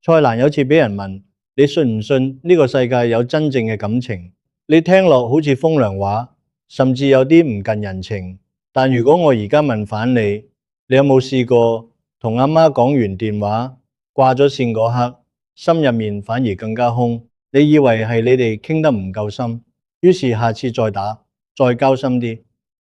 蔡瀾有次俾人問：你信唔信呢個世界有真正嘅感情？你聽落好似風涼話，甚至有啲唔近人情。但如果我而家問返你，你有冇試過同阿媽講完電話掛咗線嗰刻，心入面反而更加空？你以為係你哋傾得唔夠深，於是下次再打，再交心啲，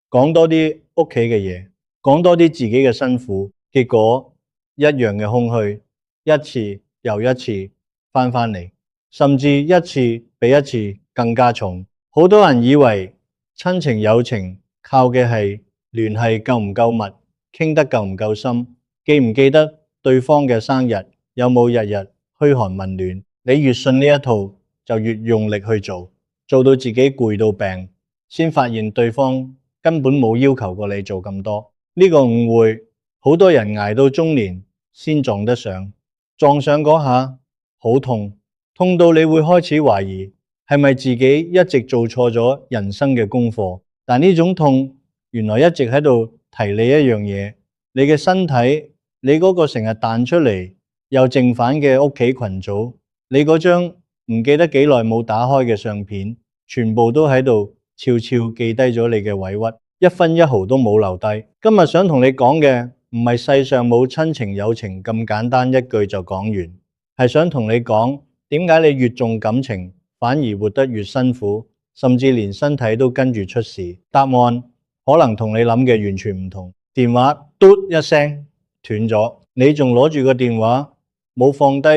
講多啲屋企嘅嘢，講多啲自己嘅辛苦，結果一樣嘅空虛，一次又一次返嚟，甚至一次比一次更加重。好多人以為親情友情靠嘅係聯繫夠唔夠密，傾得夠唔夠深，記唔記得對方嘅生日，有冇日日噓寒問暖。你越信呢一套，就越用力去做，做到自己攰到病，先發現對方根本冇要求過你做咁多。呢個誤會，好多人捱到中年先撞得上，撞上嗰下好痛，痛到你會開始懷疑係咪自己一直做錯咗人生嘅功課。但呢種痛原來一直喺度提你一樣嘢，你嘅身體，你嗰個成日彈出嚟又正反嘅屋企群組，你嗰張唔記得幾耐冇打開嘅相片，全部都喺度悄悄記低咗你嘅委屈，一分一毫都冇留低。今日想同你講嘅唔係世上冇親情友情咁簡單一句就講完，係想同你講點解你越重感情反而活得越辛苦，甚至連身體都跟住出事。答案可能同你諗嘅完全唔同。電話嘟一聲斷咗，你仲攞住個電話冇放低，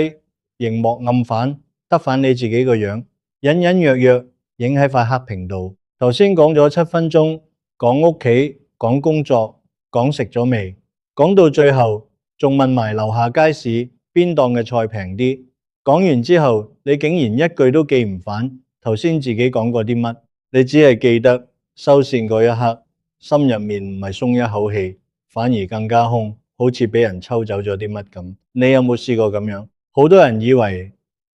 熒幕暗反，得返你自己個樣，隱隱約約影喺塊黑屏度。頭先講咗7分鐘，講屋企，講工作，講食咗未，講到最後仲問埋樓下街市邊檔嘅菜平啲。講完之後，你竟然一句都記唔返頭先自己講過啲乜，你只係記得收線嗰一刻，心入面唔係鬆一口氣，反而更加空，好似俾人抽走咗啲乜咁。你有冇試過咁樣？好多人以為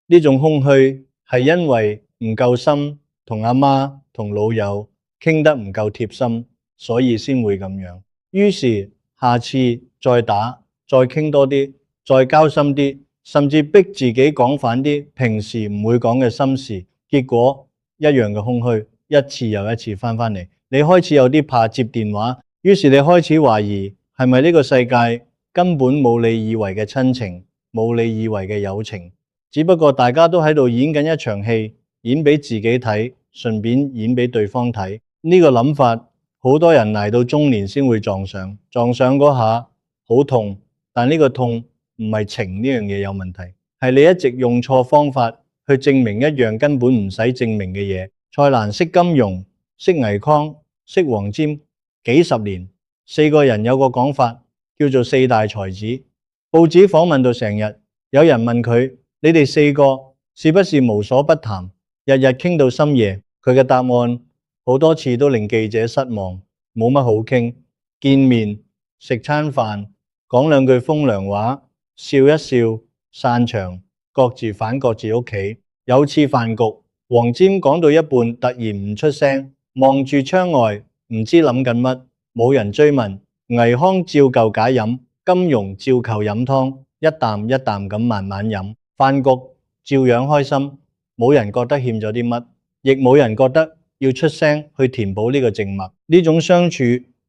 呢種空虛係因為唔夠深，同阿媽同老友傾得唔夠貼心，所以先會咁樣。於是下次再打，再傾多啲，再交心啲，甚至逼自己講返啲平時唔會講嘅心事，結果一樣嘅空虛，一次又一次返嚟。你開始有啲怕接電話，於是你開始懷疑係咪呢個世界根本冇你以為嘅親情，冇你以為嘅友情，只不過大家都喺度演緊一場戲，演俾自己睇，順便演俾對方睇。呢個諗法，好多人捱到中年先會撞上，撞上嗰下好痛，但呢個痛唔係情呢樣嘢有問題，係你一直用錯方法去證明一樣根本唔使證明嘅嘢。蔡瀾識金庸，識倪匡，識黃霑幾十年，4個人有個講法叫做4大才子。報紙訪問到成日，有人問佢：你哋4個是不是無所不談，日日傾到深夜？佢嘅答案好多次都令記者失望，冇乜好傾。見面食餐飯，講兩句風涼話，笑一笑，散場，各自返各自屋企。有次飯局，黃霑講到一半突然唔出聲，望住窗外，唔知諗緊乜，冇人追問。倪匡照舊解飲，金庸照舊飲湯，一啖一啖咁慢慢飲。飯局照樣開心，冇人覺得欠咗啲乜，亦冇人覺得要出聲去填補呢個靜默。呢種相處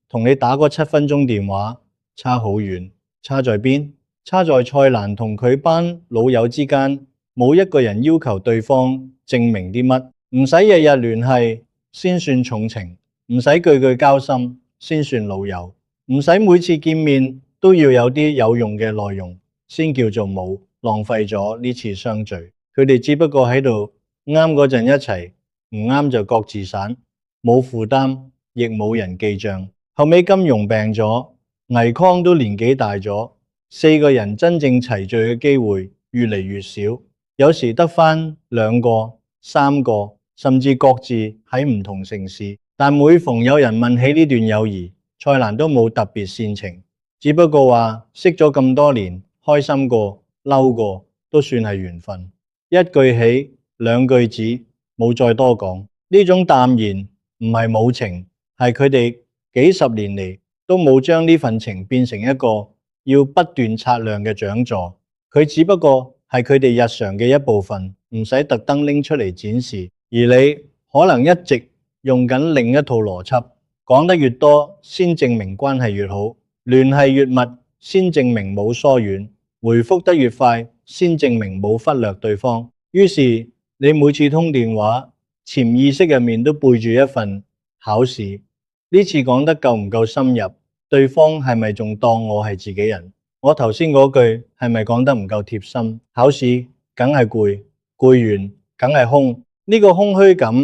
同你打嗰7分鐘電話差好遠。差在邊？差在蔡瀾同佢班老友之間，冇一個人要求對方證明啲乜，唔使日日聯繫先算重情，唔使句句交心先算老友，唔使每次見面都要有啲有用嘅內容先叫做冇浪費咗呢次相聚。佢哋只不過喺度啱嗰陣一齊，唔啱就各自散，冇負擔，亦冇人記賬。後尾金庸病咗，倪匡都年紀大咗，4個人真正齊聚嘅機會越嚟越少，有時得返2個、3個，甚至各自喺唔同城市。但每逢有人問起呢段友誼，蔡瀾都冇特別煽情，只不過話識咗咁多年，開心過、嬲過，都算係緣分。一句起，2句止，冇再多講。呢種淡然唔係冇情，係佢哋幾十年嚟都冇將呢份情變成一個要不斷擦亮嘅獎座。佢只不過係佢哋日常嘅一部分，唔使特登拎出嚟展示。而你可能一直用緊另一套邏輯，講得越多，先證明關係越好，聯繫越密，先證明冇疏遠，回覆得越快，先證明冇忽略對方。於是你每次通電話，潛意識入面都背住一份考試，呢次講得夠唔夠深入？對方係咪仲當我係自己人？我頭先嗰句係咪講得唔夠貼心？考試梗係攰，攰完梗係空。呢個空虛感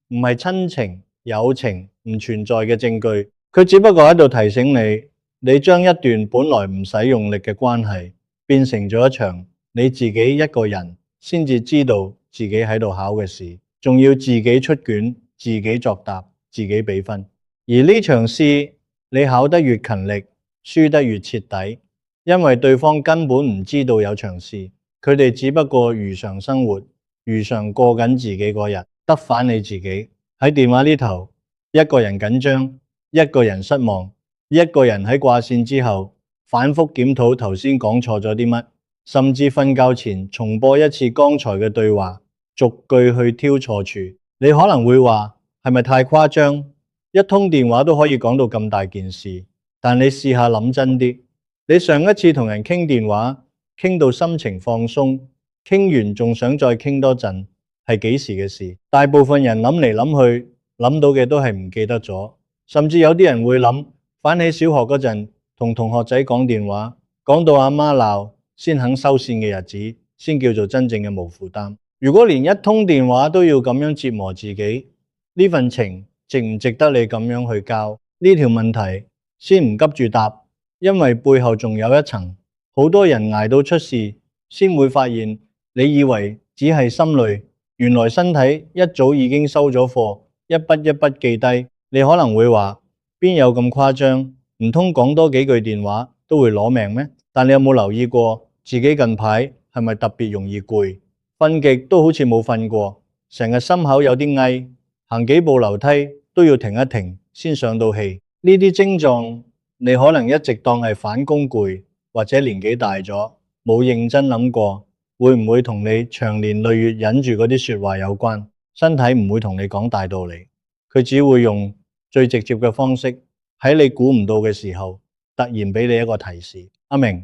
唔係親情、友情唔存在嘅證據，佢只不過喺度提醒你，你將一段本來唔使用力嘅關係，變成咗一場你自己一個人先至知道自己喺度考嘅試，仲要自己出卷、自己作答、自己俾分。而呢場試，你考得越勤力，輸得越徹底，因為對方根本唔知道有場試，佢哋只不過如常生活，如常過緊自己嗰日，得返你自己喺電話呢頭，一個人緊張，一個人失望，一個人喺掛線之後反覆檢討頭先講錯咗啲乜，甚至瞓覺前重播一次剛才嘅對話，逐句去挑錯處。你可能會話係咪太誇張？一通電話都可以講到咁大件事，但你試下諗真啲，你上一次同人傾電話，傾到心情放鬆，傾完仲想再傾多陣，係幾時嘅事？大部分人諗嚟諗去，諗到嘅都係唔記得咗，甚至有啲人會諗返起小學嗰陣同同學仔講電話，講到阿媽鬧先肯收線嘅日子，先叫做真正嘅無負擔。如果連一通電話都要咁樣折磨自己，呢份情值唔值得你咁樣去交？呢條問題先唔急住答，因為背後仲有一層。好多人捱到出事，先會發現你以為只係心累，原來身體一早已經收咗貨，一筆一筆記低。你可能會話，邊有咁誇張？唔通講多幾句電話都會攞命咩？但你有冇留意過自己近排係咪特別容易攰？瞓極都好似冇瞓過，成日心口有啲翳，行幾步樓梯都要停一停先上到氣。呢啲症狀你可能一直當係返工攰，或者年紀大咗，冇認真諗過會唔會同你長年累月忍住嗰啲說話有關。身體唔會同你講大道理，佢只會用最直接嘅方式喺你估唔到嘅時候突然俾你一個提示。阿明，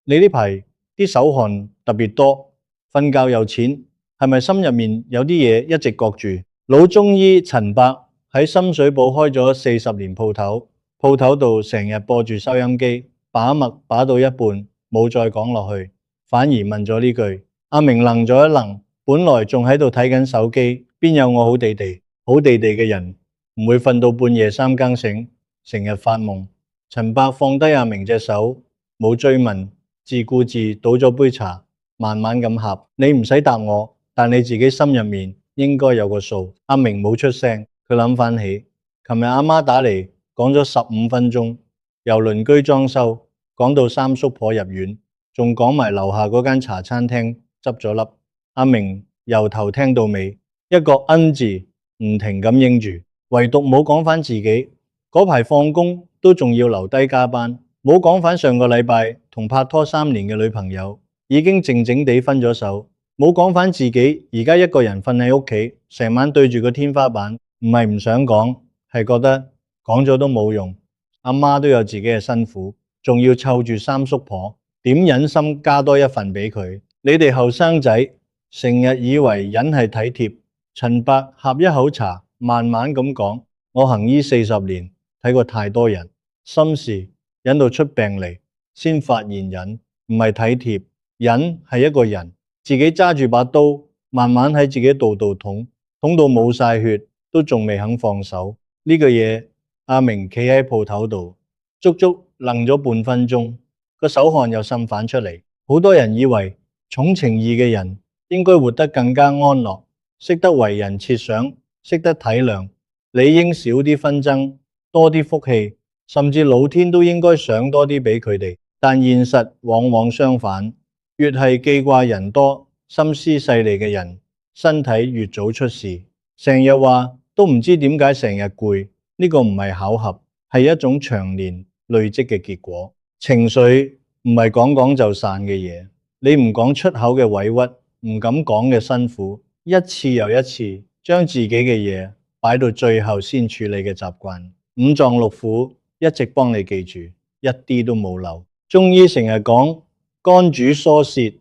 你呢排啲手汗特別多，瞓覺又淺，係咪心入面有啲嘢一直焗住？老中醫陳伯喺深水埗開咗40年鋪頭，鋪頭度成日播住收音機，把脈把到一半冇再講落去，反而問咗呢句。阿明愣咗一愣，本來仲喺度睇緊手機，邊有我好地地？好地地嘅人唔會瞓到半夜3更醒，成日發夢。陳伯放低阿明隻手，冇追問，自顧自倒咗杯茶，慢慢咁喝。你唔使答我，但你自己心入面應該有個數。阿明冇出聲，佢諗返起琴日阿媽打嚟講咗15分鐘，由鄰居裝修講到三叔婆入院，仲講埋樓下嗰間茶餐廳執咗笠。阿明由頭聽到尾，一個恩字唔停咁應住，唯獨冇講返自己嗰排放工都仲要留低加班，冇講返上個禮拜同拍拖3年嘅女朋友已經靜靜地分咗手，冇講返自己而家一個人瞓喺屋企，成晚對住個天花板，唔係唔想講，係覺得講咗都冇用。阿媽都有自己嘅辛苦，仲要湊住三叔婆，點忍心加多一份俾佢？你哋後生仔成日以為忍係體貼。陳伯呷一口茶，慢慢咁講：我行醫40年，睇過太多人，心事忍到出病嚟，先發現忍唔係體貼，忍係一個人自己揸住把刀，慢慢喺自己度捅，捅到冇晒血，都仲未肯放手。呢個嘢，阿明企喺鋪頭度，足足愣咗半分鐘，個手汗又滲返出嚟。好多人以為重情義嘅人應該活得更加安樂，識得為人設想，識得體諒，理應少啲紛爭，多啲福氣，甚至老天都應該想多啲俾佢哋。但現實往往相反，越係記掛人多、心思細膩嘅人，身體越早出事。成日話都唔知點解成日攰，呢個唔係巧合，係一種長年累積嘅結果。情緒唔係講講就散嘅嘢。你唔講出口嘅委屈，唔敢講嘅辛苦，一次又一次將自己嘅嘢擺到最後先處理嘅習慣，五臟六腑一直幫你記住，一啲都冇漏。中醫成日講肝主疏泄，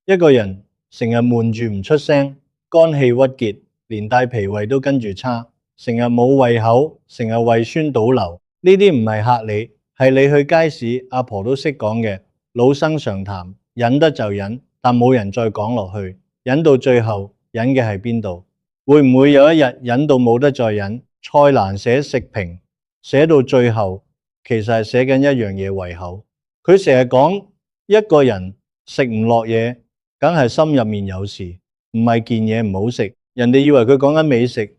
一個人成日悶住唔出聲，肝氣鬱結，連帶脾胃都跟住差，成日冇胃口，成日胃酸倒流，呢啲唔係嚇你，係你去街市，阿婆都識講嘅老生常談，忍得就忍，但冇人再講落去，忍到最後，忍嘅係邊度？會唔會有一日忍到冇得再忍？蔡瀾寫食評，寫到最後，其實係寫緊一樣嘢胃口。佢成日講一個人食唔落嘢，梗係心入面有事，唔係件嘢唔好食。人哋以為佢講緊美食，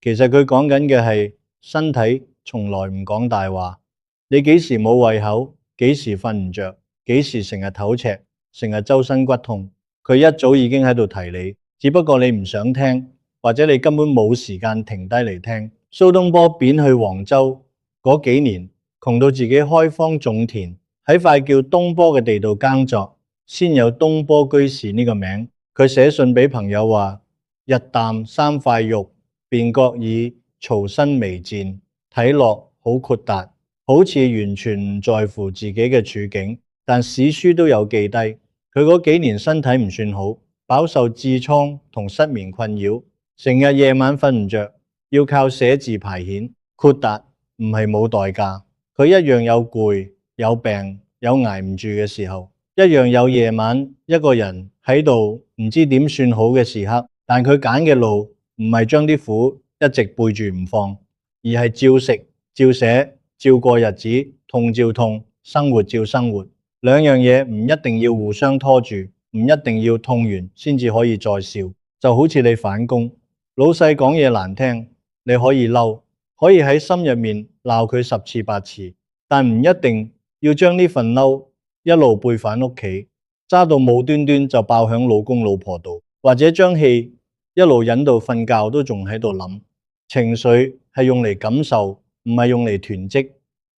其實佢講緊嘅係身體從來唔講大話。你幾時冇胃口？幾時瞓唔着？幾時成日唞赤？成日周身骨痛？佢一早已經喺度提你，只不過你唔想聽，或者你根本冇時間停低嚟聽。蘇東坡貶去黃州嗰幾年，窮到自己開荒種田，喺塊叫東坡嘅地度耕作，先有東坡居士呢個名。佢寫信俾朋友話：日啖三塊肉，便覺已曹身微賤，睇落好豁達，好似完全唔在乎自己嘅處境。但史書都有記低，佢嗰幾年身體唔算好，飽受痔瘡同失眠困擾，成日夜晚瞓唔着，要靠寫字排遣。豁達唔係冇代價，佢一樣有攰、有病、有捱唔住嘅時候，一樣有夜晚一個人喺度唔知點算好嘅時刻。但佢揀嘅路唔係將啲苦一直背住唔放，而係照食、照寫、照過日子，痛照痛，生活照生活。兩樣嘢唔一定要互相拖住，唔一定要痛完先至可以再笑。就好似你返工，老細講嘢難聽，你可以嬲，可以喺心入面鬧佢10次8次，但唔一定要將呢份嬲一路背返屋企，揸到無端端就爆響老公老婆度，或者將氣一路忍到瞓覺都仲喺度諗。情緒係用嚟感受，唔係用嚟囤積，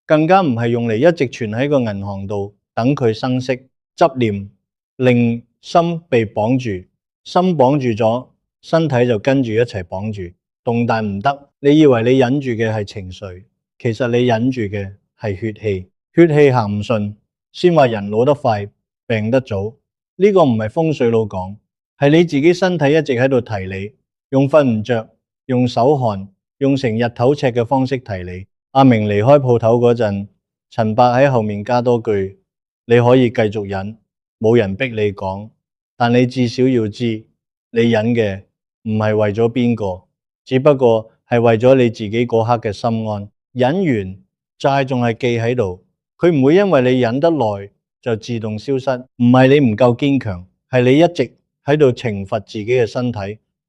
更加唔係用嚟一直存喺個銀行度等佢生息。執念令心被綁住，心綁住咗，身體就跟住一齊綁住，動彈唔得。你以為你忍住嘅係情緒，其實你忍住嘅係血氣。血氣行唔順，先話人老得快，病得早。呢個唔係風水佬講，係你自己身體一直喺度提你，用瞓唔着，用手汗，用成日唞赤嘅方式提你。阿明離開鋪頭嗰陣，陳伯喺後面加多句：你可以繼續忍，冇人逼你講，但你至少要知，你忍嘅唔係為咗邊個，只不過係為咗你自己嗰刻嘅心安。忍完債仲係記喺度，佢唔會因為你忍得耐就自動消失。唔係你唔夠堅強，係你一直喺度懲罰自己嘅身體，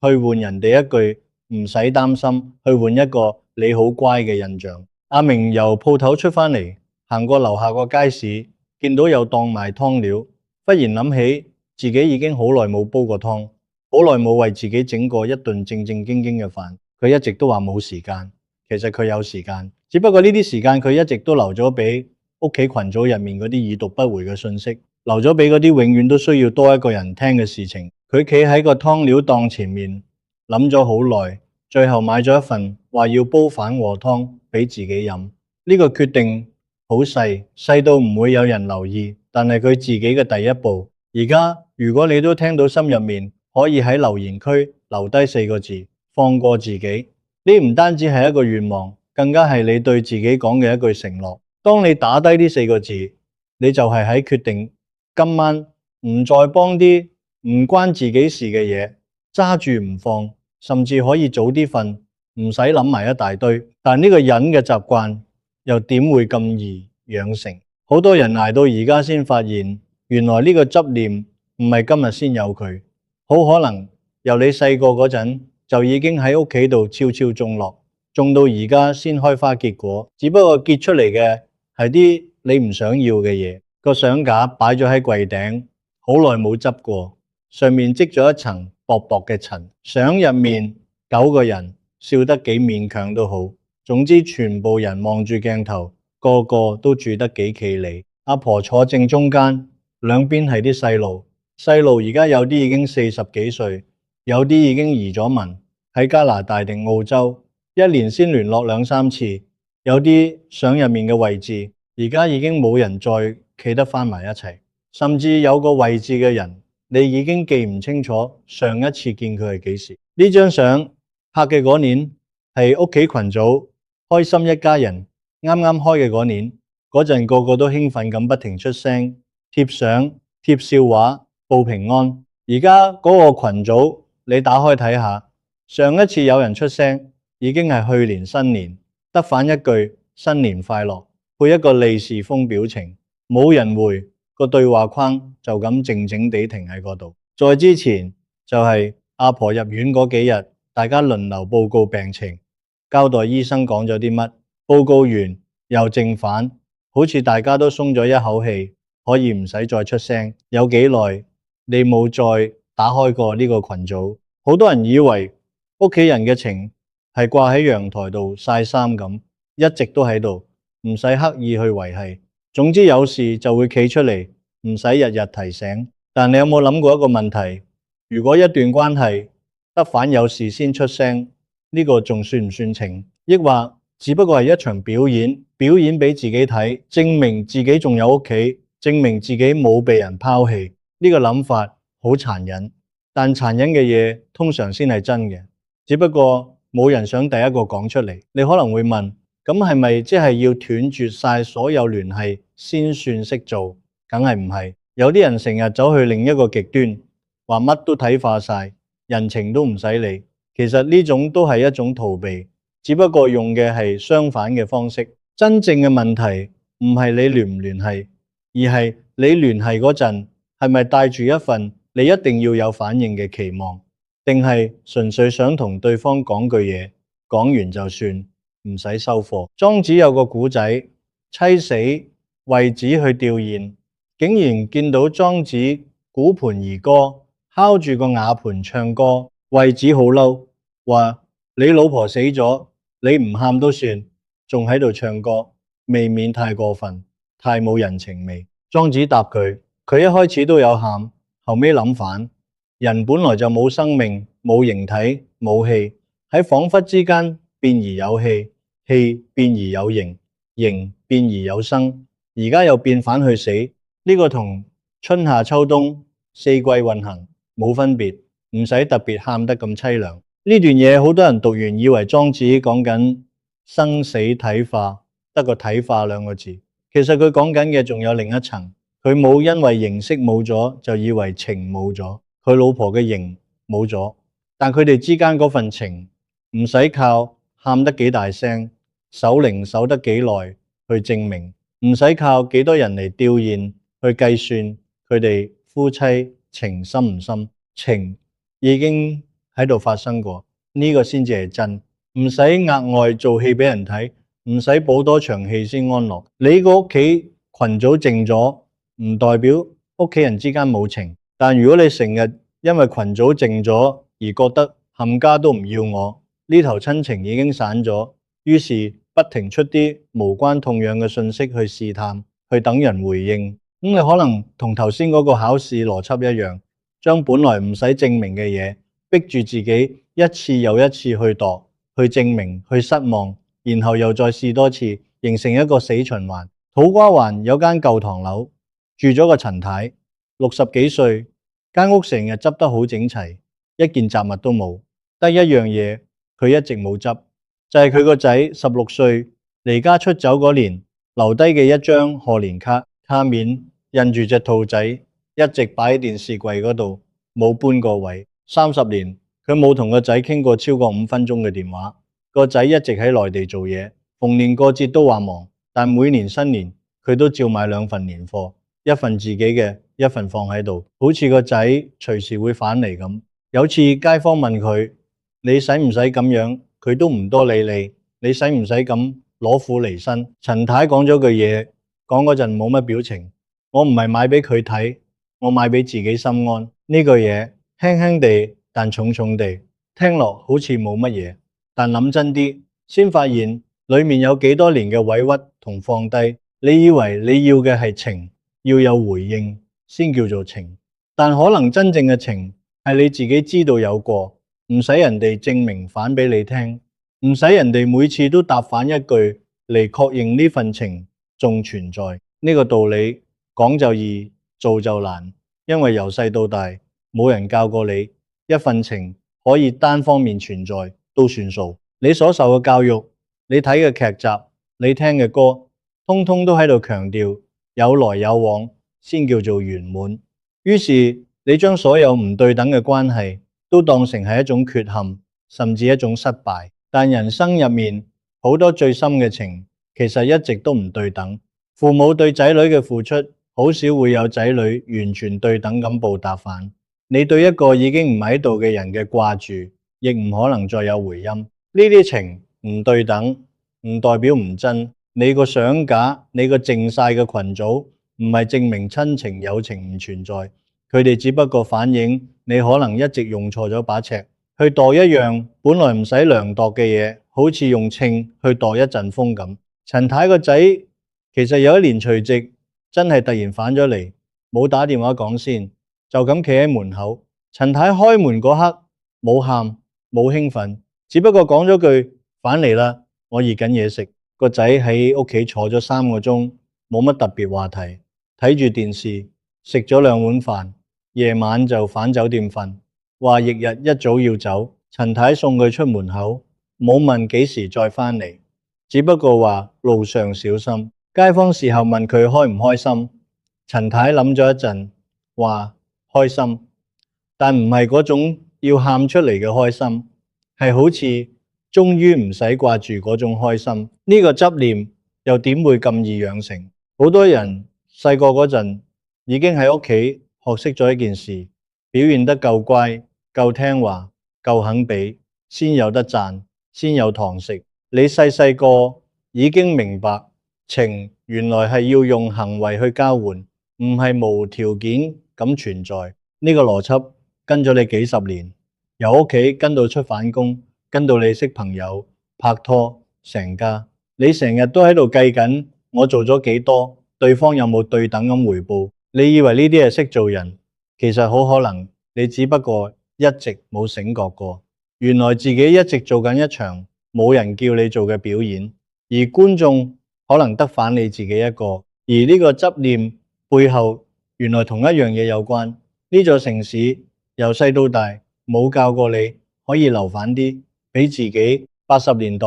去換人哋一句唔使擔心，去換一個你好乖嘅印象。阿明由鋪頭出返嚟，行過樓下個街市，見到有檔賣湯料，忽然諗起自己已經好耐冇煲過湯，好耐冇為自己整過一頓正正經經嘅飯。佢一直都話冇時間，其實佢有時間，只不過呢啲時間佢一直都留咗俾屋企群組入面嗰啲已讀不回嘅信息，留咗俾嗰啲永遠都需要多一個人聽嘅事情。佢企喺個湯料檔前面諗咗好耐，最後買咗一份話要煲反和湯俾自己飲。呢個決定好細，細到唔會有人留意，但係佢自己嘅第一步。而家如果你都聽到心入面，可以喺留言區留低4個字：放過自己。呢唔單止係一個願望，更加係你對自己講嘅一句承諾。當你打低呢4個字，你就係喺決定今晚唔再幫啲唔關自己事嘅嘢揸住唔放，甚至可以早啲瞓，唔使諗埋一大堆。但呢個忍嘅習慣又點會咁易養成？好多人捱到而家先發現，原來呢個執念唔係今日先有佢，好可能由你細個嗰陣就已經喺屋企度悄悄種落，種到而家先開花結果。只不過結出嚟嘅係啲你唔想要嘅嘢。個相架擺咗喺櫃頂，好耐冇執過，上面積咗一層薄薄嘅塵。相入面9個人笑得幾勉強都好，總之全部人望住鏡頭，個個都住得幾企理。阿婆坐正中間，兩邊係啲細路，細路而家有啲已經40幾歲，有啲已經移咗民，喺加拿大定澳洲，一年先聯絡2、3次，有啲相入面嘅位置，而家已經冇人再企得返埋一齊，甚至有個位置嘅人，你已經記唔清楚上一次見佢係幾時。呢張相拍嘅嗰年係屋企群組開心一家人啱啱開嘅嗰年，嗰陣個個都興奮咁不停出聲，貼相、貼笑話、報平安。而家嗰個群組你打開睇下，上一次有人出聲已經係去年新年，得返一句新年快樂，配一個利是封表情，冇人回，個對話框就咁靜靜地停喺嗰度。再之前就係阿婆入院嗰幾日，大家輪流報告病情，交代醫生講咗啲乜，報告完又正反，好似大家都鬆咗一口氣，可以唔使再出聲。有幾耐你冇再打開過呢個群組？好多人以為屋企人嘅情係掛喺陽台度曬衫咁，一直都喺度，唔使刻意去維繫。總之有事就會企出嚟，唔使日日提醒。但你有冇諗過一個問題？如果一段關係得返有事先出聲，呢個仲算唔算情？抑或只不過係一場表演，表演俾自己睇，證明自己仲有屋企，證明自己冇被人拋棄。呢個諗法好殘忍，但殘忍嘅嘢通常先係真嘅，只不過冇人想第一個講出嚟。你可能會問，咁係咪即係要斷絕晒所有聯繫先算識做？梗係唔係。有啲人成日走去另一個極端，話乜都睇化晒，人情都唔使理。其實呢種都係一種逃避，只不過用嘅係相反嘅方式。真正嘅問題唔係你聯唔聯繫，而係你聯繫嗰陣係咪帶住一份你一定要有反應嘅期望，定係純粹想同對方講句嘢，講完就算，唔使收貨。莊子有個古仔，妻死，惠子去弔唁，竟然見到莊子鼓盤而歌，敲住個瓦盤唱歌。惠子好嬲，話你老婆死咗，你唔喊都算，仲喺度唱歌，未免太過分，太冇人情味。莊子答佢，佢一開始都有喊，後尾諗反，人本來就冇生命，冇形體，冇氣，喺恍惚之間變而有氣，氣變而有形，形變而有生，而家又變返去死。呢個同春夏秋冬四季運行冇分別，唔使特別喊得咁淒涼。呢段嘢好多人讀完以為莊子講緊生死體化，得個體化兩個字。其實佢講緊嘅仲有另一層，佢冇因為形式冇咗就以為情冇咗，佢老婆嘅形冇咗，但佢哋之間嗰份情唔使靠喊得幾大聲，守靈守得幾耐去證明，唔使靠幾多人嚟弔唁去計算佢哋夫妻情深唔深，情已經喺度發生過，呢個先至係真，唔使額外做戲俾人睇，唔使補多場戲先安樂。你個屋企群組靜咗，唔代表屋企人之間冇情，但如果你成日因為群組靜咗而覺得冚家都唔要我，呢頭親情已經散咗，於是不停出啲無關痛癢嘅信息去試探，去等人回應。咁你可能同頭先嗰個考試邏輯一樣，將本來唔使證明嘅嘢，逼住自己一次又一次去度，去證明，去失望，然後又再試多次，形成一個死循環。土瓜灣有間舊唐樓，住咗個陳太，60幾歲，間屋成日執得好整齊，一件雜物都冇，得一樣嘢佢一直冇執，就係佢個仔16歲離家出走嗰年留低嘅一張賀年卡，卡面印住隻兔仔，一直擺喺電視櫃嗰度，冇搬過位。30年，佢冇同個仔傾過超過5分鐘嘅電話。個仔一直喺內地做嘢，逢年過節都話忙，但每年新年佢都照買2份年貨，一份自己嘅，一份放喺度，好似個仔隨時會返嚟咁。有次街坊問佢：你使唔使咁樣？佢都唔多理你。你使唔使咁攞苦離身？陳太講咗句嘢，講嗰陣冇乜表情。我唔係買俾佢睇，我買俾自己心安。呢句嘢輕輕地但重重地，聽落好似冇乜嘢，但諗真啲，先發現裏面有幾多年嘅委屈同放低。你以為你要嘅係情，要有回應先叫做情，但可能真正嘅情係你自己知道有過，唔使人哋證明反俾你聽，唔使人哋每次都答反一句嚟確認呢份情仲存在。呢個道理講就易，做就難，因為由細到大冇人教過你一份情可以單方面存在都算數。你所受嘅教育，你睇嘅劇集，你聽嘅歌，通通都喺度強調有來有往先叫做圓滿。於是你將所有唔對等嘅關係都當成係一種缺陷，甚至一種失敗。但人生入面好多最深嘅情，其實一直都唔對等。父母對仔女嘅付出，好少會有仔女完全對等咁報答返。你對一個已經唔喺度嘅人嘅掛住，亦唔可能再有回音。呢啲情唔對等，唔代表唔真。你個相架，你個靜晒嘅群組，唔係證明親情友情唔存在，佢哋只不過反映你可能一直用錯咗把尺去度一樣本來唔使量度嘅嘢，好似用秤去度一陣風咁。陳太個仔其實有一年除夕真係突然返咗嚟，冇打電話講先，就咁企喺門口。陳太開門嗰刻冇喊冇興奮，只不過講咗句返嚟啦，我熱緊嘢食。個仔喺屋企坐咗3個鐘，冇乜特別話題，睇住電視，食咗2碗飯，夜晚就返酒店瞓，話翌日一早要走。陳太送佢出門口，冇問幾時再返嚟，只不過話路上小心。街坊事後問佢開唔開心，陳太諗咗一陣，話開心，但唔係嗰種要喊出嚟嘅開心，係好似終於唔使掛住嗰種開心。呢個執念又點會咁易養成？好多人細個嗰陣已經喺屋企學識咗一件事，表現得夠乖、夠聽話、夠肯俾，先有得讚，先有糖食。你細細個已經明白情原來係要用行為去交換，唔係無條件咁存在。呢個邏輯跟咗你幾十年，由屋企跟到出返工，跟到你識朋友、拍拖、成家，你成日都喺度計緊我做咗幾多，對方有冇對等咁回報。你以為呢啲係識做人，其實好可能你只不過一直冇醒覺過，原來自己一直做緊一場冇人叫你做嘅表演，而觀眾可能得返你自己一個。而呢個執念背後原來同一樣嘢有關。呢座城市由細到大冇教過你可以留返啲俾自己。80年代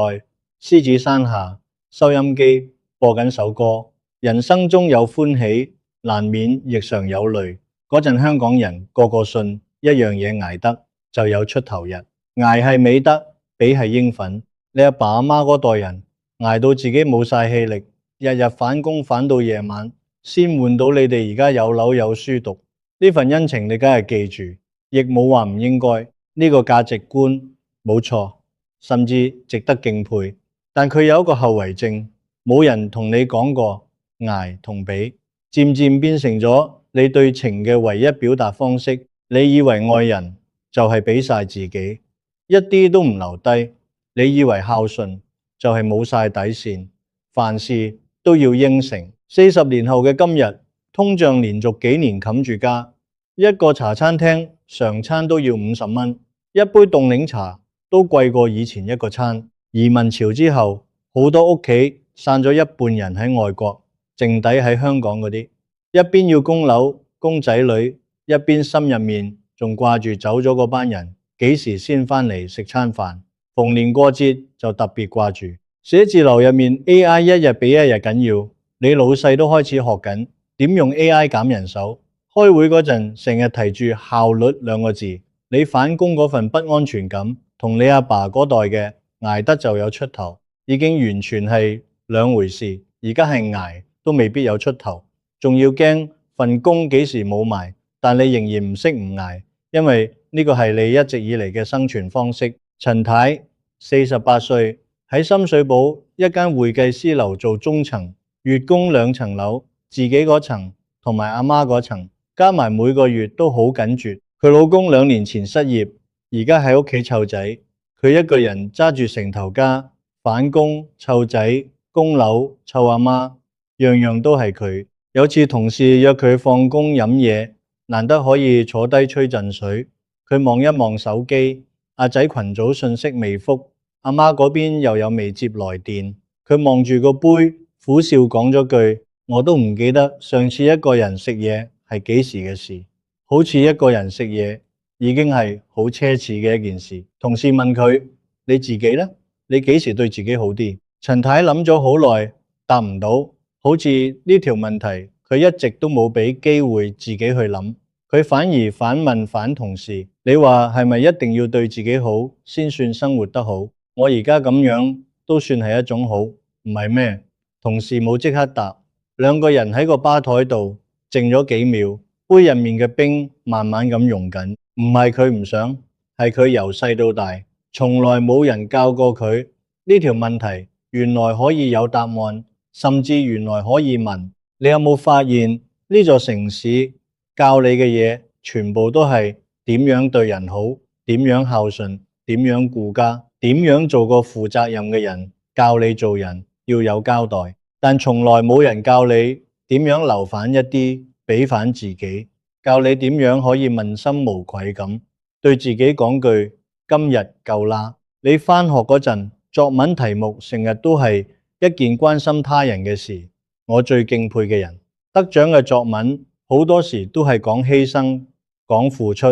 獅子山下收音機播緊首歌，人生中有歡喜，難免亦常有淚。嗰陣香港人個個信一樣嘢捱得就有出頭日，捱係美德，比係應份。你阿爸阿媽嗰代人捱到自己冇晒氣力，日日返工返到夜晚，先換到你哋而家有樓有書讀。呢份恩情你梗係記住，亦冇話唔應該。呢個價值觀冇錯，甚至值得敬佩。但佢有一個後遺症，冇人同你講過捱同俾，漸漸變成咗你對情嘅唯一表達方式。你以為愛人就係俾晒自己，一啲都唔留低。你以為孝順就係冇晒底線，凡事都要應承。40年後嘅今日，通脹連續幾年冚住家，一個茶餐廳常餐都要50蚊，一杯凍檸茶都貴過以前一個餐。移民潮之後，好多屋企散咗一半人喺外國，剩底喺香港嗰啲，一邊要供樓供仔女，一邊心入面仲掛住走咗嗰班人幾時先返嚟食餐飯。逢年過節就特別掛住。寫字樓入面 AI 一日比一日緊要，你老細都開始學緊點用 AI 減人手。開會嗰陣成日提住效率2個字，你返工嗰份不安全感同你阿爸嗰代嘅捱得就有出頭已經完全係兩回事。而家係捱都未必有出頭，仲要驚份工幾時冇埋，但你仍然唔識唔捱，因為呢個係你一直以嚟嘅生存方式。陳太48歲，喺深水埗一間會計師樓做中層，月供2層樓，自己嗰層同埋阿媽嗰層加埋每個月都好緊絀。佢老公2年前失業，而家喺屋企湊仔，佢一個人揸住成頭家，返工湊仔供樓湊阿媽，樣樣都係佢。有次同事約佢放工飲嘢，難得可以坐低吹陣水，佢望一望手機，阿仔群組信息未覆，阿媽嗰邊又有未接來電，佢望住個杯，苦笑講咗句：我都唔記得上次一個人食嘢係幾時嘅事，好似一個人食嘢已經係好奢侈嘅一件事。同事問佢：你自己呢？你幾時對自己好啲？陳太諗咗好耐，答唔到，好似呢條問題佢一直都冇俾機會自己去諗，佢反而反問反同事：你話係咪一定要對自己好先算生活得好？我而家咁樣都算係一種好，唔係咩？同事冇即刻答，兩個人喺個吧台度靜咗幾秒，杯入面嘅冰慢慢咁溶緊，唔係佢唔想，係佢由細到大從來冇人教過佢呢條問題，原來可以有答案，甚至原來可以問。你有冇發現呢座城市教你嘅嘢，全部都係點樣對人好，點樣孝順，點樣顧家，點樣做個負責任嘅人，教你做人要有交代，但從來冇人教你點樣留返一啲俾返自己，教你點樣可以問心無愧咁對自己講句今日夠啦。你返學嗰陣，作文題目成日都係一件關心他人嘅事。我最敬佩嘅人，得獎嘅作文好多時都係講犧牲、講付出、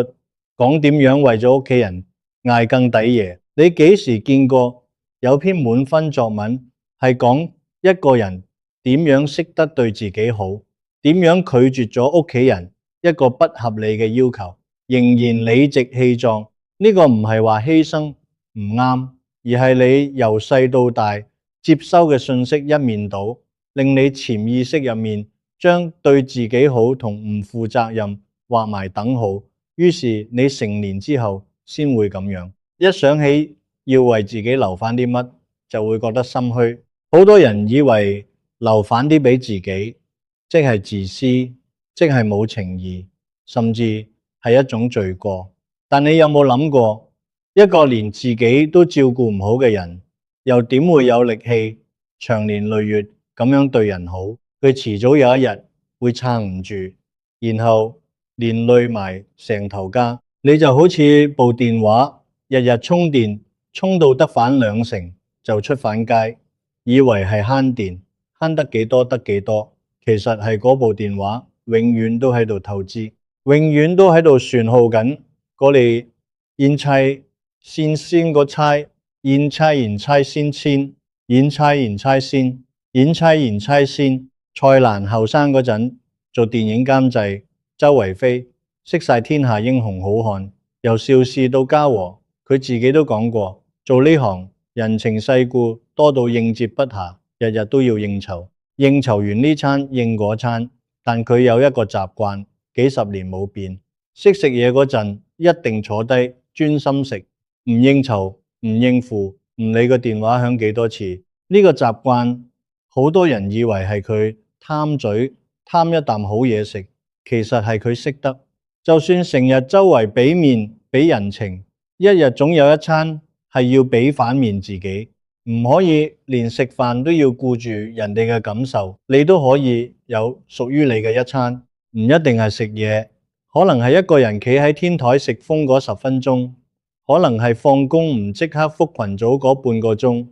講點樣為咗屋企人捱更抵夜。你幾時見過有篇滿分作文係講一個人點樣識得對自己好，點樣拒絕咗屋企人一個不合理嘅要求，仍然理直氣壯？呢個唔係話犧牲唔啱，而係你由細到大接收嘅信息一面倒，令你潛意識入面將對自己好同唔負責任畫埋等號，於是你成年之後先會咁樣。一想起要為自己留返啲乜，就會覺得心虛。好多人以為留返啲俾自己，即係自私，即係冇情義，甚至係一種罪過。但你有冇諗過，一個連自己都照顧唔好嘅人，又點會有力氣長年累月咁樣對人好？佢遲早有一日會撐唔住，然後連累埋成頭家。你就好似部電話，日日充電，充到得返2成就出返街，以為係慳電，慳得幾多得幾多，其實係嗰部電話永遠都喺度透支，永遠都喺度損耗緊嗰你現砌先先個差，現差先先，現差先。演差先，蔡瀾後生嗰陣做電影監製，周圍飛，識晒天下英雄好漢，由邵氏到嘉禾，佢自己都講過，做呢行人情世故多到應接不暇，日日都要應酬，應酬完呢餐應嗰餐，但佢有一個習慣，幾十年冇變，識食嘢嗰陣一定坐低專心食，唔應酬，唔應付，唔理個電話響幾多次，呢個習慣。好多人以為係佢貪嘴，貪一啖好嘢食，其實係佢識得。就算成日周圍俾面俾人情，一日總有一餐係要俾反面自己，唔可以連食飯都要顧住人哋嘅感受。你都可以有屬於你嘅一餐，唔一定係食嘢，可能係一個人企喺天台食風嗰10分鐘，可能係放工唔即刻覆群組嗰半個鐘。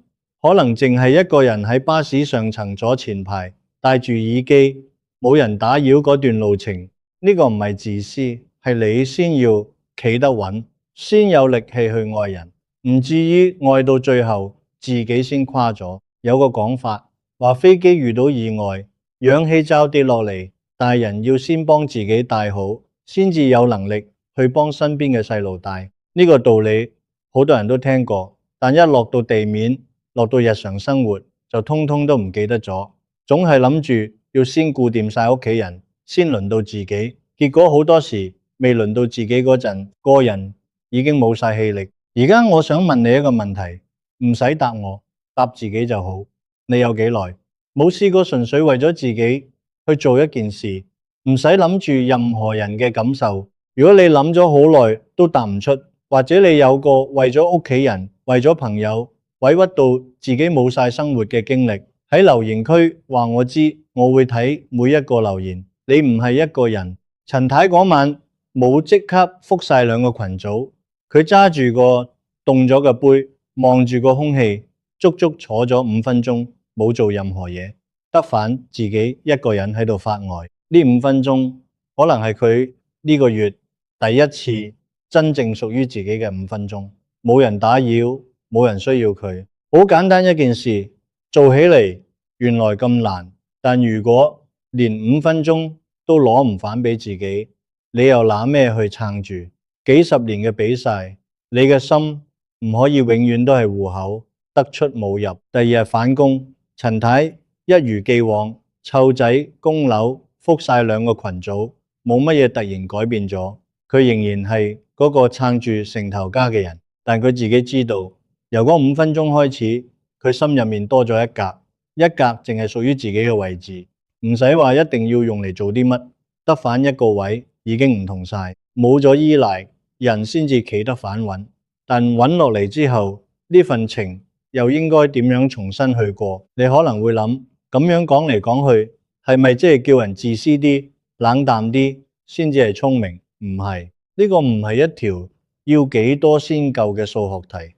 可能淨係一個人喺巴士上層左前排，戴住耳機，冇人打擾嗰段路程。呢個唔係自私，係你先要企得穩，先有力氣去愛人，唔至於愛到最後自己先垮咗。有個講法話，飛機遇到意外，氧氣罩跌落嚟，大人要先幫自己戴好，先至有能力去幫身邊嘅細路戴。呢個道理好多人都聽過，但一落到地面，落到日常生活就通通都唔記得咗，總係諗住要先顧掂晒屋企人，先輪到自己。結果好多時未輪到自己嗰陣，個人已經冇晒氣力。而家我想問你一個問題，唔使答我，答自己就好。你有幾耐冇試過純粹為咗自己去做一件事，唔使諗住任何人嘅感受？如果你諗咗好耐都答唔出，或者你有個為咗屋企人、為咗朋友委屈到自己冇晒生活嘅經歷，喺留言區話我知，我會睇每一個留言。你唔係一個人，陳太嗰晚冇即刻覆晒兩個群組，佢揸住個凍咗嘅杯，望住個空氣，足足坐咗5分鐘，冇做任何嘢，得返自己一個人喺度發呆。呢5分鐘可能係佢呢個月第一次真正屬於自己嘅5分鐘，冇人打擾，冇人需要佢。好簡單一件事，做起嚟原來咁難，但如果連5分鐘都攞唔返俾自己，你又拿咩去撐住？幾十年嘅比賽，你嘅心唔可以永遠都係戶口，得出冇入。第二日返工，陳太一如既往，湊仔供樓，覆晒兩個群組，冇乜嘢突然改變咗，佢仍然係嗰個撐住成頭家嘅人。但佢自己知道，由嗰5分鐘開始，佢心入面多咗一格，一格淨係屬於自己嘅位置。唔使話一定要用嚟做啲乜，得返一個位已經唔同晒，冇咗依賴，人先至企得返穩。但穩落嚟之後，呢份情又應該點樣重新去過？你可能會諗，咁樣講嚟講去，係咪即係叫人自私啲、冷淡啲先至係聰明？唔係，呢個唔係一條要幾多先夠嘅數學題，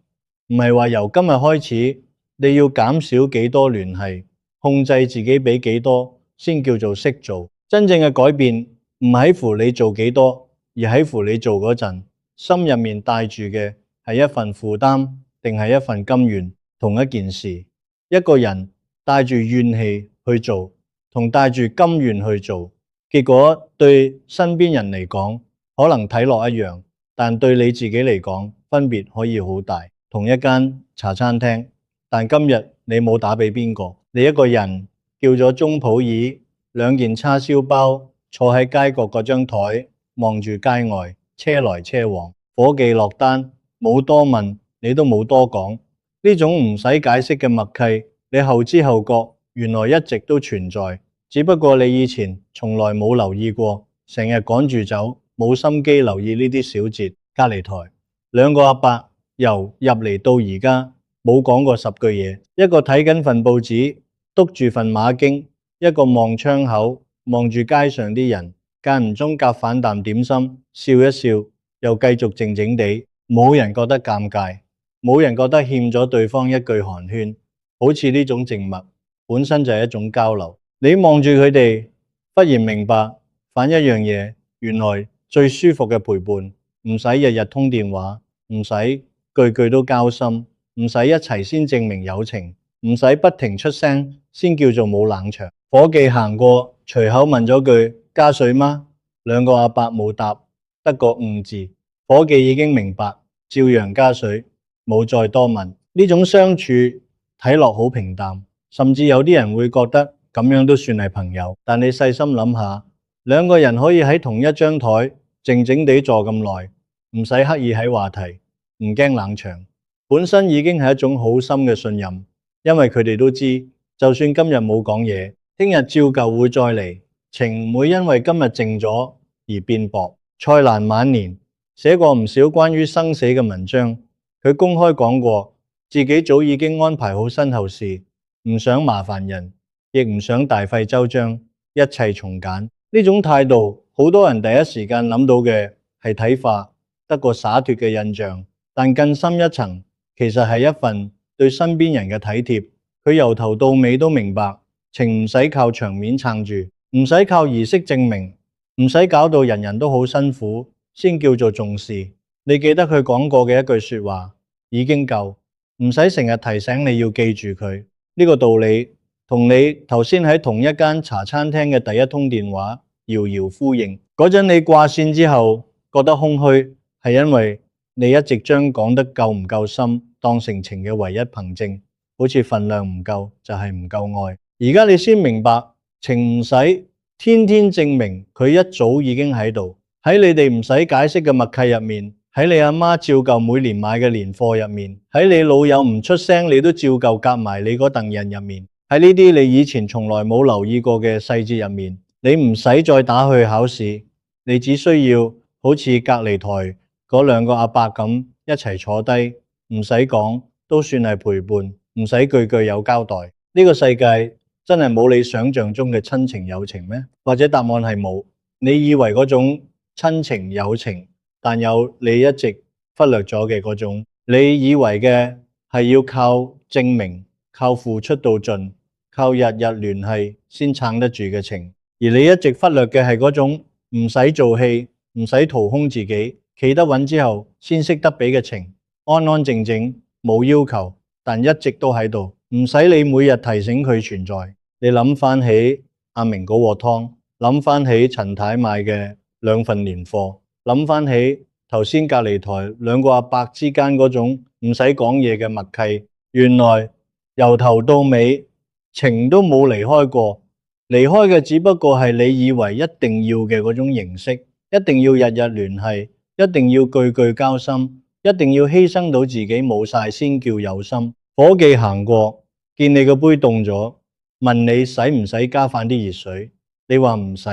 唔係話由今日開始你要減少幾多聯繫，控制自己俾幾多先叫做識做。真正嘅改變唔喺乎你做幾多，而喺乎你做嗰陣心入面帶住嘅係一份負擔定係一份甘願。同一件事，一個人帶住怨氣去做同帶住甘願去做，結果對身邊人嚟講可能睇落一樣，但對你自己嚟講分別可以好大。同一間茶餐廳，但今日你冇打俾邊個，你一個人叫咗中普椅2件叉燒包，坐喺街角嗰張台望住街外車來車往，伙計落單冇多問，你都冇多講，呢種唔使解釋嘅默契，你後知後覺原來一直都存在，只不過你以前從來冇留意過，成日趕住走，冇心機留意呢啲小節。隔離台兩個阿伯由入嚟到而家冇講過10句嘢，一個睇緊份報紙督住份馬經，一個望窗口望住街上啲人，間唔中夾反啖點心，笑一笑，又繼續靜靜地，冇人覺得尷尬，冇人覺得欠咗對方一句寒暄，好似呢種靜默本身就係一種交流。你望住佢哋，忽然明白反一樣嘢，原來最舒服嘅陪伴，唔使日日通電話，唔使句句都交心，唔使一齊先證明友情，唔使不停出聲先叫做冇冷場。伙計行過，隨口問咗句加水嗎？兩個阿伯冇答，得個字。伙計已經明白，照樣加水，冇再多問。呢種相處睇落好平淡，甚至有啲人會覺得咁樣都算係朋友。但你細心諗下，兩個人可以喺同一張台靜靜地坐咁耐，唔使刻意喺話題，唔驚冷場，本身已經係一種好深嘅信任。因為佢哋都知，就算今日冇講嘢，聽日照舊會再嚟，情唔會因為今日靜咗而變薄。蔡瀾晚年寫過唔少關於生死嘅文章，佢公開講過自己早已經安排好身後事，唔想麻煩人，亦唔想大費周章，一切從簡。呢種態度，好多人第一時間諗到嘅係體化，得個灑脫嘅印象，但更深一層，其實係一份對身邊人嘅體貼。佢由頭到尾都明白，情唔使靠場面撐住，唔使靠儀式證明，唔使搞到人人都好辛苦先叫做重視。你記得佢講過嘅一句說話已經夠，唔使成日提醒你要記住佢。呢個道理同你頭先喺同一間茶餐廳嘅第一通電話遙遙呼應。嗰陣你掛線之後覺得空虛，係因為你一直將講得夠唔夠深當成情嘅唯一憑證，好似份量唔夠就係唔夠愛。而家你先明白，情唔使天天證明，佢一早已經喺度。喺你哋唔使解釋嘅默契入面，喺你阿媽照舊每年買嘅年貨入面，喺你老友唔出聲你都照舊夾埋你嗰戥人入面，喺呢啲你以前從來冇留意過嘅細節入面，你唔使再打去考試，你只需要好似隔離台嗰兩個阿伯咁一齊坐低，唔使講都算係陪伴，唔使句句有交代。呢個世界真係冇你想象中嘅親情友情咩？或者答案係冇。你以為嗰種親情友情，但有你一直忽略咗嘅嗰種，你以為嘅係要靠證明、靠付出到盡、靠日日聯繫先撐得住嘅情，而你一直忽略嘅係嗰種唔使做戲、唔使掏空自己，企得穩之後先識得俾嘅情，安安靜靜冇要求，但一直都喺度，唔使你每日提醒佢存在。你諗翻起阿明嗰鑊湯，諗翻起陳太買嘅2份年貨，諗翻起頭先隔離台兩個阿伯之間嗰種唔使講嘢嘅默契，原來由頭到尾情都冇離開過，離開嘅只不過係你以為一定要嘅嗰種形式，一定要日日聯繫，一定要句句交心，一定要犧牲到自己冇晒先叫有心。伙計行過，見你個杯凍咗，問你使唔使加返啲熱水，你話唔使，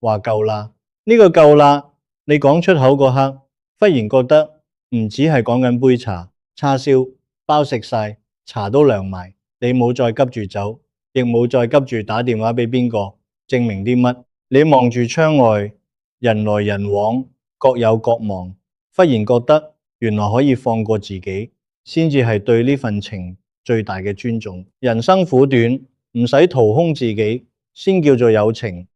話夠啦。呢個夠啦，你講出口嗰刻，忽然覺得唔止係講緊杯茶，叉燒包食晒，茶都涼埋，你冇再急住走，亦冇再急住打電話俾邊個證明啲乜。你望住窗外，人來人往，各有各忙，忽然覺得原來可以放過自己，先至係對呢份情最大嘅尊重。人生苦短，唔使掏空自己，先叫做有情。